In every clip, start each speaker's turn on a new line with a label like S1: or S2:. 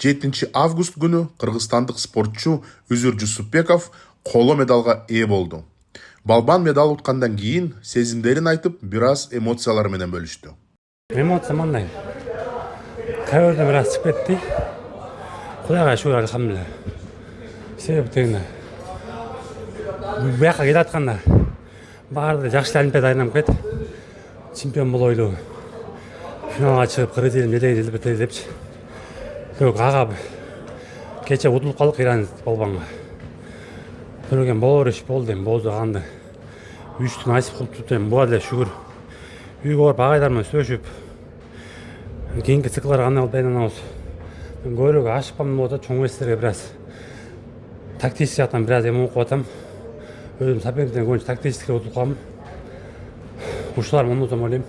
S1: 7 август күнү кыргызстандык спортчу Үзүр Жусупбеков коло медалга ээ болду. Балбан медал уткандан кийин сезимдерин айтып, бир аз эмоциялар менен бөлүштү.
S2: Эмоция мындай. Кайырда бир аз чыгып кетти. Кудайга шүгүр, алхамдулилла. Себеби тегине. Бияка кетип атканда баары жакшы олимпиада дайындап кетти. Чемпион болойлу. Финалга чыгып кыргыз элин жетектей депчи. Бирок ага кече утулуп калдык Иран балбанга. Бирок болор иш болду, болду аганды. Үчтү насип кылып туруп буга деле шүгүр. Үйгө барып агайлар менен сүйлөшүп, кийинки циклдарга кандай болуп дайындалабыз. Көбүрөөк ашыкпам болуп атат, чоң эстерге бир аз тактический жактан бир аз эме окуп атам. Өзүм соперниктен көбүнчө тактический утулуп калдым. Ушулар муну ойлойм.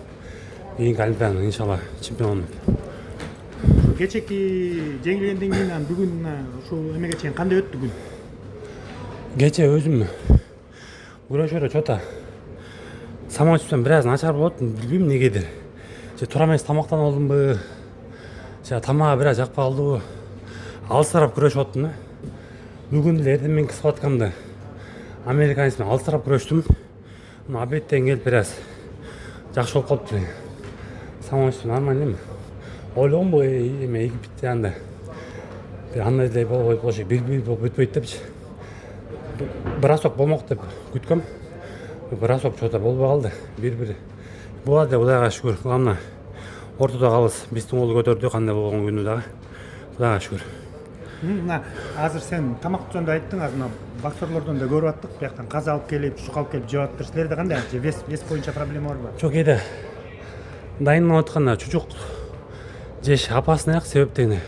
S2: Кийинки олимпиаданы иншалла чемпион болом.
S3: Кечеки жеңилгенден кийин бүгүн ушул эмеге чейин кандай өттү күн?
S2: Кече өзүм күрөшөрө чота самочувствием бир аз начар болот, билбейм эмнегедир. Же туура эмес тамактанып алдымбы, же тамагы бир аз жакпай калдыбы. Алысырап күрөшүп аттым. Бүгүн деле эртең мененки схваткамды американец менен алысырап күрөштүм. Обедтен келип бир аз жакшы болуп калыптыр. Самочувствие нормально эми. Ойлогом бу эме Египетте анда бир андай эле болушу бир бүтпөйт депчи. Бросок болмок деп күткөм. Бросок чота болбой калды. Бир. Буга да Кудайга шүгүр. Главное ортодо калыбыз. Биздин колду көтөрдү кандай болгон күнү дагы. Кудайга шүгүр.
S3: Мына азыр сен тамак жөнүндө айттың, азыр мына боксерлордон да көрүп аттык, бияктан каза алып келип, чучук алып келип жеп аттыр. Силерде кандай? Же вес боюнча проблема барбы?
S2: Жок, эде дайындалып атканда чучук жеш опасный, себеп дегене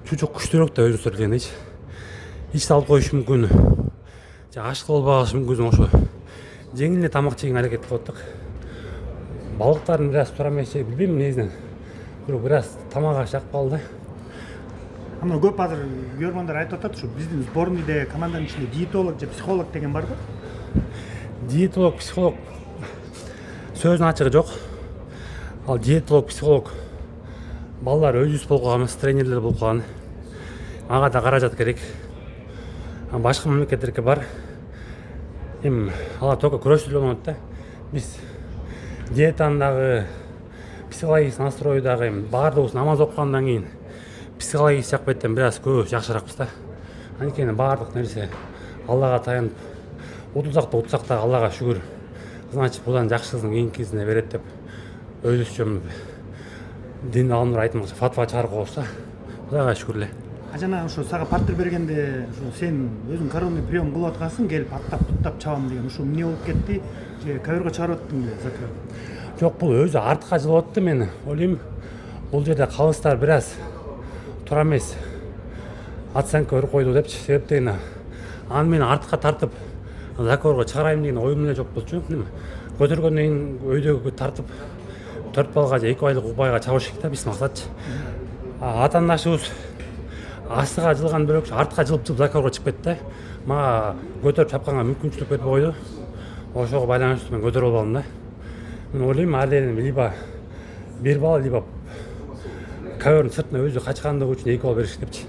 S2: чучук күчтүүрөөк да өзүңүздөр билгендейчи. Ичти алып коюшу мүмкүн. Же ачык болбой калышы мүмкүн, ошо жеңил эле тамак жегенге аракет кылып аттык. Балыктардын бир аз туура эмес, билбейм негизинен. Бирок бир аз тамагы жакпай калды.
S3: Аны көп азыр көргөндөр айтып атат, ушу биздин сборныйда команданын ичинде диетолог же психолог деген барбы?
S2: Диетолог, психолог сөзүнүн ачыгы жок. Ал диетолог, психолог балдар өзүбүз болуп калган эмес, тренерлер болуп калган. Ага да каражат керек. Башка мамлекеттерге бар. Эми алар только күрөштүрүп алат да. Биз диетаны дагы, психологический настрой дагы баардыгыбыз намаз окугандан кийин психологический жактан бир аз көбү жакшыракпыз да. Анткени баардык нерсе Аллага таянып, утулсак да Аллага шүгүр. Значит, будан жакшысын кийинкисине берет деп өзүчө дин алымдар айтмакчы, фатва чыгарып коебуз да. Кудайга шүгүр эле.
S3: Жана ошо сага партнер бергенде ошо сен өзүң коронный прием кылып аткансың, келип аттап туттап чабам деген. Ушул эмне болуп кетти? Же ковёрго чыгарып аттың беле закрыл?
S2: Жок, бул өзү артка жылып атты. Мен ойлойм, бул жерде калыстар бир аз туура эмес оценка берип койду депчи. Себеп дегене аны мен артка тартып закорго чыгарайм деген оюм эле жок болчу. Көтөргөндөн кийин өйдөгө тартып 4 балга же 2 айлык упайга чабыш керек да, биздин максатчы. Атаандашыбыз астыга жылган бөлөкчү артка жылып закорго чыгып кетти. Мага көтөрүп чапканга мүмкүнчүлүк бербей койду. Ошого байланыштуу мен көтөрө албадым да. Мен ойлойм, ал либо бир балл, либо ковёрдун сыртына өзү качкандыгы үчүн 2 балл бериш депчи.